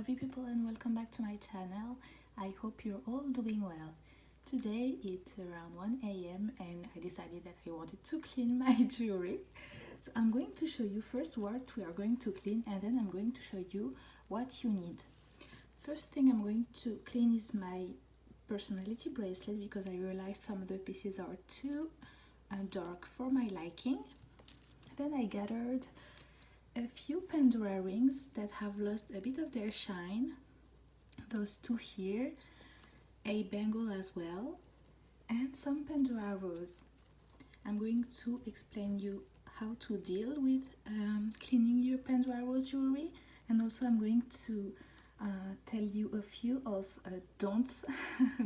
lovely people, and welcome back to my channel. I hope you're all doing well. Today it's around 1 a.m. and I decided that I wanted to clean my jewelry. So I'm going to show you first what we are going to clean, and then I'm going to show you what you need. First thing I'm going to clean is my personality bracelet, because I realized some of the pieces are too dark for my liking. Then I gathered a few Pandora rings that have lost a bit of their shine, those two here, a bangle as well, and some Pandora rose. I'm going to explain you how to deal with cleaning your Pandora rose jewelry, and also I'm going to tell you a few of don'ts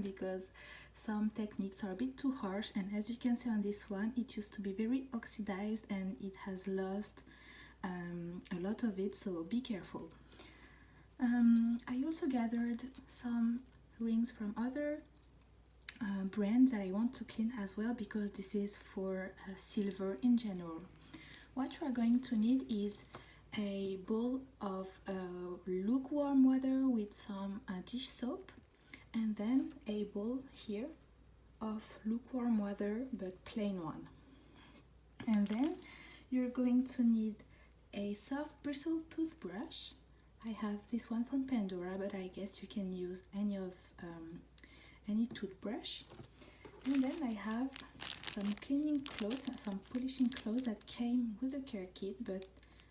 because some techniques are a bit too harsh, and as you can see on this one, it used to be very oxidized and it has lost a lot of it, so be careful. I also gathered some rings from other brands that I want to clean as well, because this is for silver in general. What you are going to need is a bowl of lukewarm water with some dish soap, and then a bowl here of lukewarm water but plain one. And then you're going to need a soft bristle toothbrush. I have this one from Pandora, but I guess you can use any toothbrush. And then I have some cleaning cloths, some polishing cloths that came with the care kit, but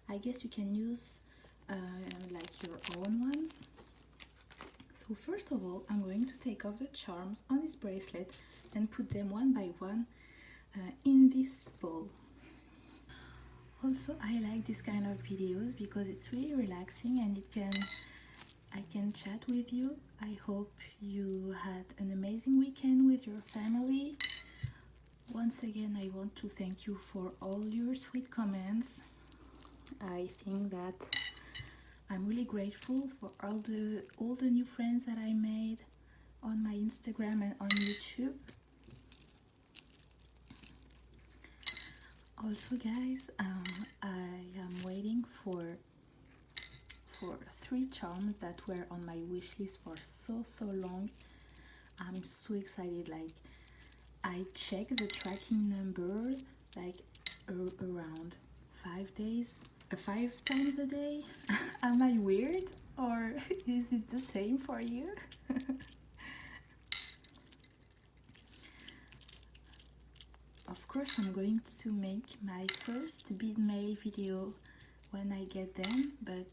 I guess you can use like your own ones. So first of all, I'm going to take off the charms on this bracelet and put them one by one in this bowl. Also, I like this kind of videos because it's really relaxing and I can chat with you. I hope you had an amazing weekend with your family. Once again, I want to thank you for all your sweet comments. I think that I'm really grateful for all the new friends that I made on my Instagram and on YouTube. Also, guys, I am waiting for 3 charms that were on my wish list for so long. I'm so excited. Like, I check the tracking number like around 5 times a day. Am I weird, or is it the same for you? Of course, I'm going to make my first bead mail video when I get them, but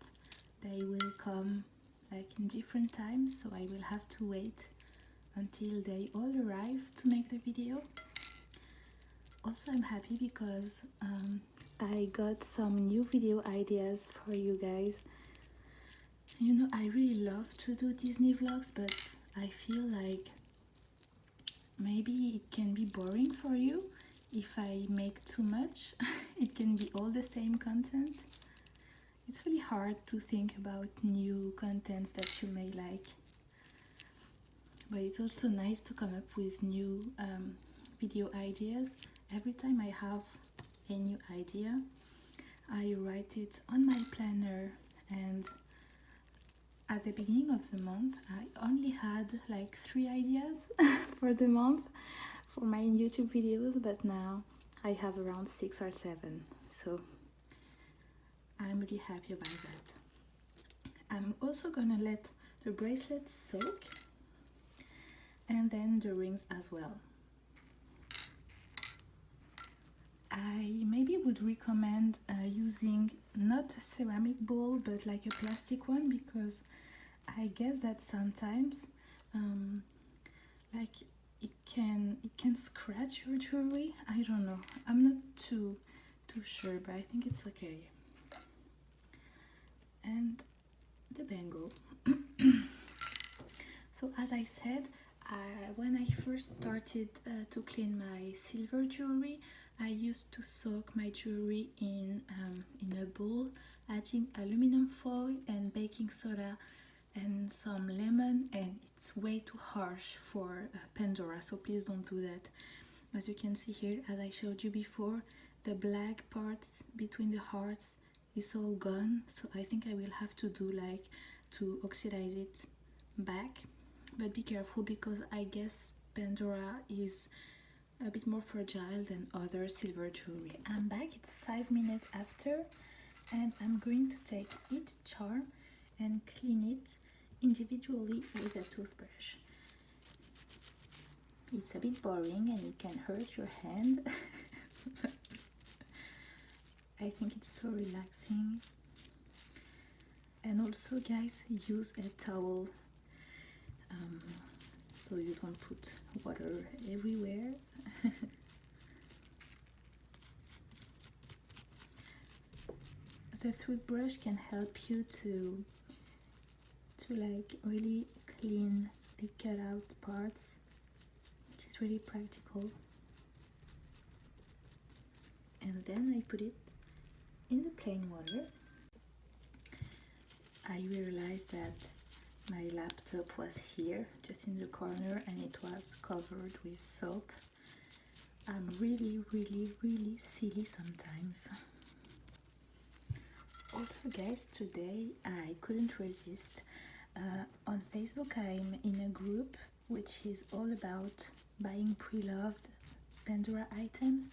they will come like in different times, so I will have to wait until they all arrive to make the video. Also, I'm happy because I got some new video ideas for you guys. You know, I really love to do Disney vlogs, but I feel like maybe it can be boring for you if I make too much. It can be all the same content. It's really hard to think about new contents that you may like, but it's also nice to come up with new video ideas. Every time I have a new idea, I write it on my planner, and at the beginning of the month I only had like 3 ideas for the month for my YouTube videos, but now I have around 6 or 7, so I'm really happy about that. I'm also gonna let the bracelet soak, and then the rings as well. I maybe would recommend using not a ceramic bowl but like a plastic one, because I guess that sometimes like it can scratch your jewelry. I don't know, I'm not too sure, but I think it's okay. And the bangle. So as I said, when I first started to clean my silver jewelry, I used to soak my jewelry in a bowl, adding aluminum foil and baking soda and some lemon, and it's way too harsh for Pandora, so please don't do that. As you can see here, as I showed you before, the black parts between the hearts is all gone, so I think I will have to do like to oxidize it back, but be careful because I guess Pandora is a bit more fragile than other silver jewelry. I'm back, it's 5 minutes after, and I'm going to take each charm and clean it individually with a toothbrush. It's a bit boring and it can hurt your hand. I think it's so relaxing. And also, guys, use a towel so you don't put water everywhere. The toothbrush can help you to like really clean the cut out parts, which is really practical. And then I put it in the plain water. I realized that my laptop was here, just in the corner, and it was covered with soap. I'm really silly sometimes. Also, guys, today I couldn't resist. On Facebook, I'm in a group which is all about buying pre-loved Pandora items,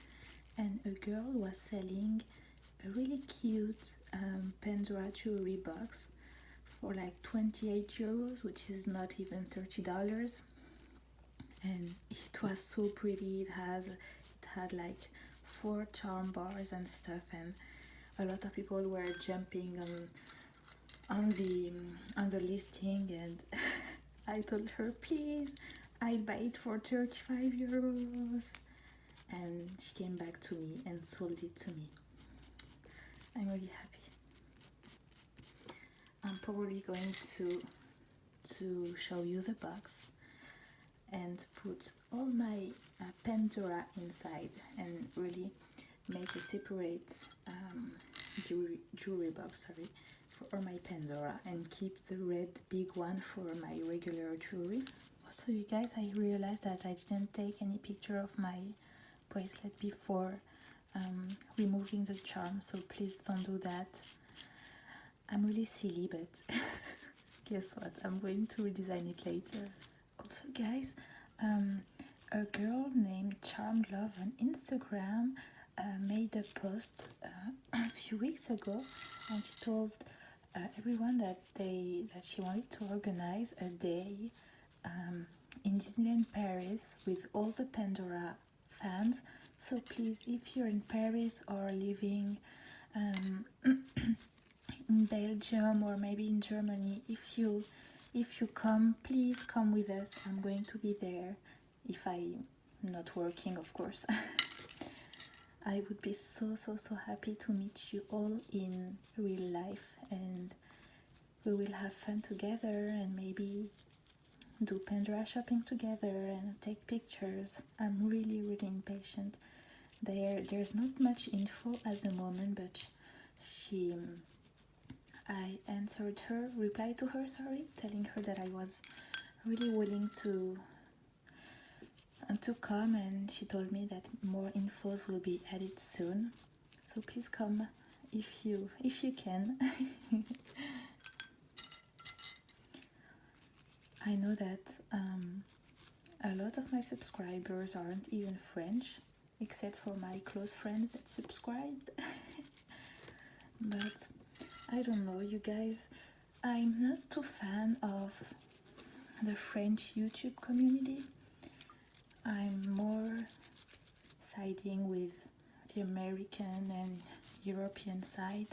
and a girl was selling a really cute Pandora jewelry box for like 28 euros, which is not even $30, and it was so pretty. It had like 4 charm bars and stuff, and a lot of people were jumping on the listing, and I told her, please, I'll buy it for 35 euros, and she came back to me and sold it to me. I'm really happy. I'm probably going to show you the box and put all my Pandora inside and really make a separate jewelry box, for all my Pandora, and keep the red big one for my regular jewelry. Also, you guys, I realized that I didn't take any picture of my bracelet before removing the charm, so please don't do that. I'm really silly, but guess what? I'm going to redesign it later. Also, guys, a girl named Charmed Love on Instagram made a post a few weeks ago, and she told everyone that she wanted to organize a day in Disneyland Paris with all the Pandora fans. So please, if you're in Paris or living in Belgium or maybe in Germany, if you come, please come with us. I'm going to be there, if I'm not working, of course. I would be so happy to meet you all in real life, and we will have fun together and maybe do Pandora shopping together and take pictures. I'm really impatient. There's not much info at the moment, but I replied to her, telling her that I was really willing to come, and she told me that more infos will be added soon. So please come if you can. I know that a lot of my subscribers aren't even French, except for my close friends that subscribed. But I don't know, you guys, I'm not too fan of the French YouTube community. I'm more siding with the American and European side.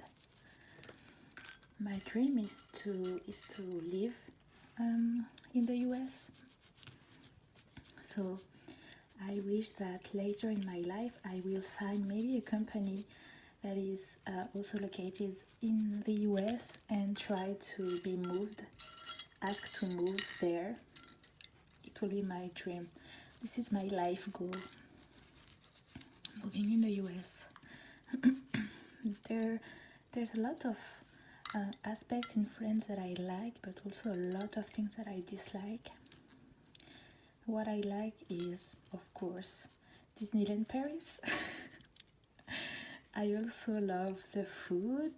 My dream is to live in the US. So I wish that later in my life I will find maybe a company that is also located in the US and try to be asked to move there. It will be my dream. This is my life goal, moving in the US. There's a lot of aspects in France that I like, but also a lot of things that I dislike. What I like is, of course, Disneyland Paris. I also love the food.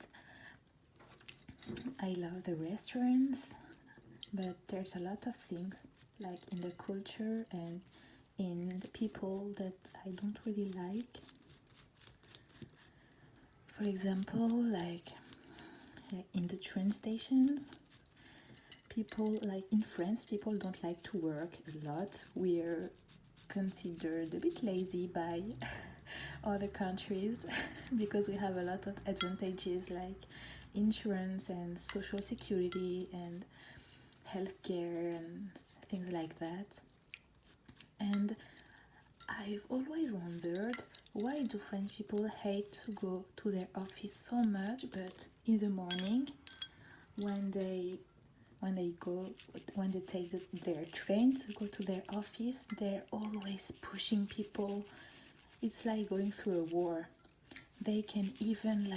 I love the restaurants, but there's a lot of things like in the culture and in the people that I don't really like. For example, like in the train stations, people, like in France, people don't like to work a lot. We're considered a bit lazy by other countries because we have a lot of advantages like insurance and social security and healthcare and things like that. And I've always wondered, why do French people hate to go to their office so much, but in the morning when they take their train to go to their office, they're always pushing people. It's like going through a war. They can even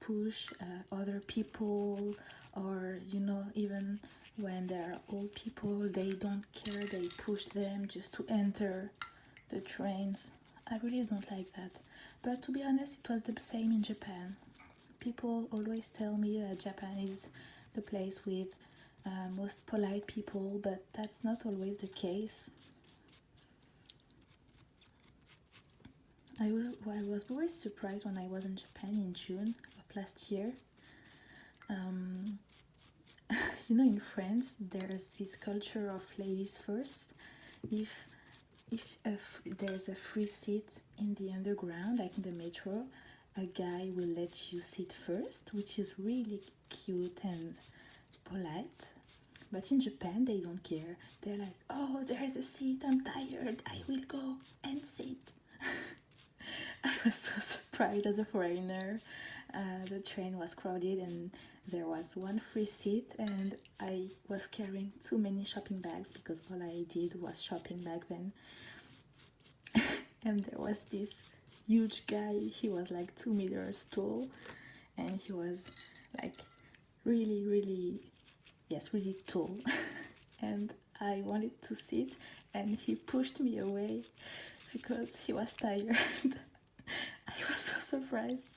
push other people, or even when there are old people, they don't care, they push them just to enter the trains. I really don't like that. But to be honest, it was the same in Japan. People always tell me that Japan is the place with most polite people, but that's not always the case. I was very surprised when I was in Japan in June of last year. In France, there's this culture of ladies first. If there's a free seat in the underground, like in the metro, a guy will let you sit first, which is really cute and polite. But in Japan, they don't care. They're like, oh, there's a seat, I'm tired, I will go and sit. I was so surprised as a foreigner. The train was crowded and there was one free seat, and I was carrying too many shopping bags because all I did was shopping back then. And there was this huge guy, he was like 2 meters tall, and he was like really tall. And I wanted to sit, and he pushed me away because he was tired. I was so surprised.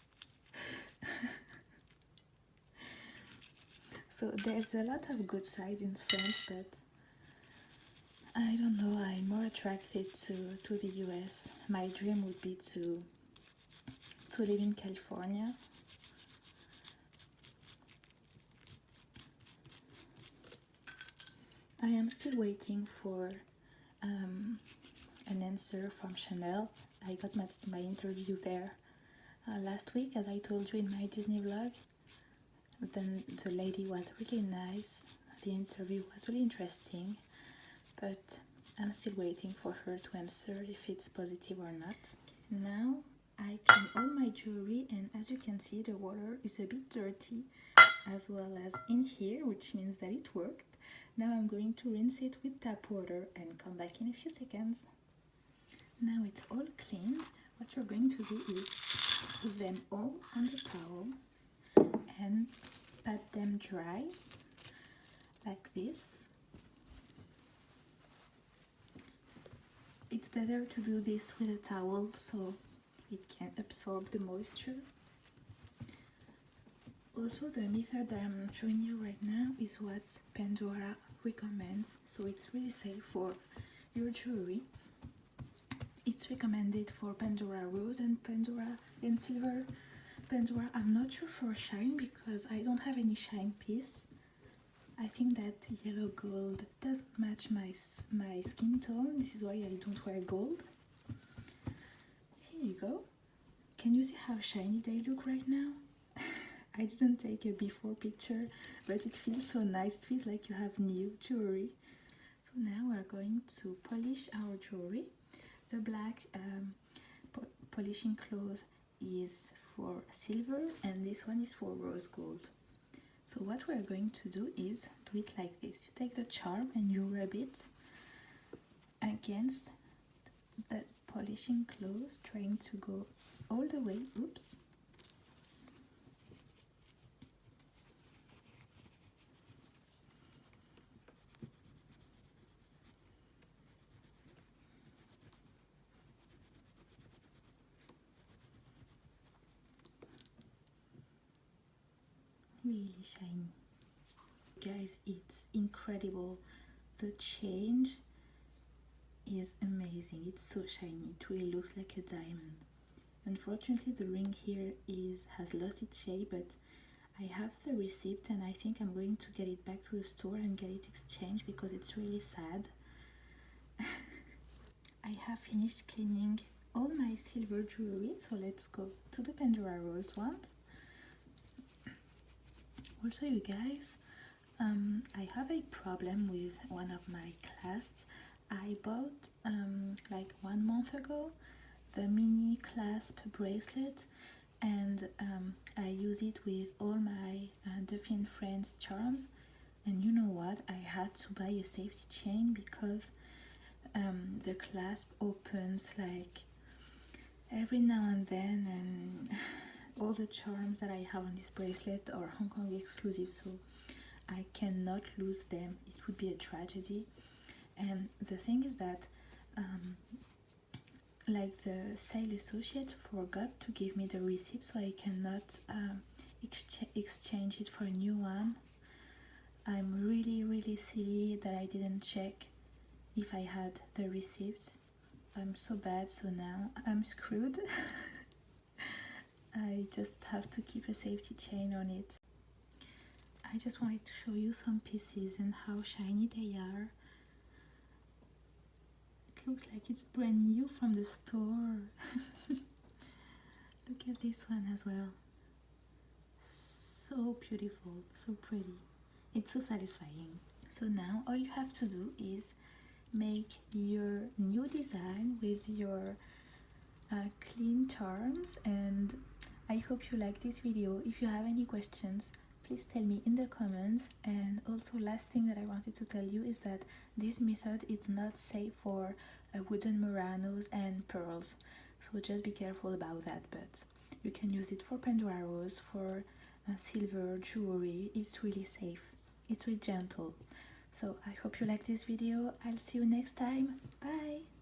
So there's a lot of good sides in France, but I don't know, I'm more attracted to the US. My dream would be to live in California. I am still waiting for an answer from Chanel. I got my interview there last week, as I told you in my Disney vlog. Then the lady was really nice. The interview was really interesting, but I'm still waiting for her to answer if it's positive or not. Now I clean all my jewelry, and as you can see, the water is a bit dirty, as well as in here, which means that it worked. Now I'm going to rinse it with tap water and come back in a few seconds. Now it's all cleaned. What you're going to do is put them all on the towel and pat them dry like this. It's better to do this with a towel so it can absorb the moisture. Also, the method that I'm showing you right now is what Pandora recommends, so it's really safe for your jewelry. It's recommended for Pandora Rose and Pandora and Silver. Pandora, I'm not sure for shine because I don't have any shine piece. I think that yellow gold doesn't match my skin tone. This is why I don't wear gold. Here you go. Can you see how shiny they look right now? I didn't take a before picture, but it feels so nice. It feels like you have new jewelry. So now we're going to polish our jewelry. The black polishing cloth is for silver, and this one is for rose gold. So what we're going to do is do it like this. You take the charm and you rub it against the polishing cloth, trying to go all the way. Oops. really shiny. Guys, it's incredible. The change is amazing. It's so shiny. It really looks like a diamond. Unfortunately, the ring here has lost its shape, but I have the receipt and I think I'm going to get it back to the store and get it exchanged because it's really sad. I have finished cleaning all my silver jewelry, so let's go to the Pandora rose ones. Also, you guys, I have a problem with one of my clasps. I bought like 1 month ago the mini clasp bracelet, and I use it with all my Duffy and Friends charms. And you know what? I had to buy a safety chain because the clasp opens like every now and then, and all the charms that I have on this bracelet are Hong Kong exclusive, so I cannot lose them. It would be a tragedy. And the thing is that like the sale associate forgot to give me the receipt, so I cannot exchange it for a new one. I'm really silly that I didn't check if I had the receipt. I'm so bad, so now I'm screwed. I just have to keep a safety chain on it. I just wanted to show you some pieces and how shiny they are. It looks like it's brand new from the store. Look at this one as well. So beautiful, so pretty. It's so satisfying. So now all you have to do is make your new design with your clean charms, and I hope you like this video. If you have any questions, please tell me in the comments. And also, last thing that I wanted to tell you is that this method is not safe for wooden Muranos and pearls, so just be careful about that. But you can use it for Pandora rose, for silver jewelry. It's really safe, it's really gentle. So I hope you like this video. I'll see you next time. Bye.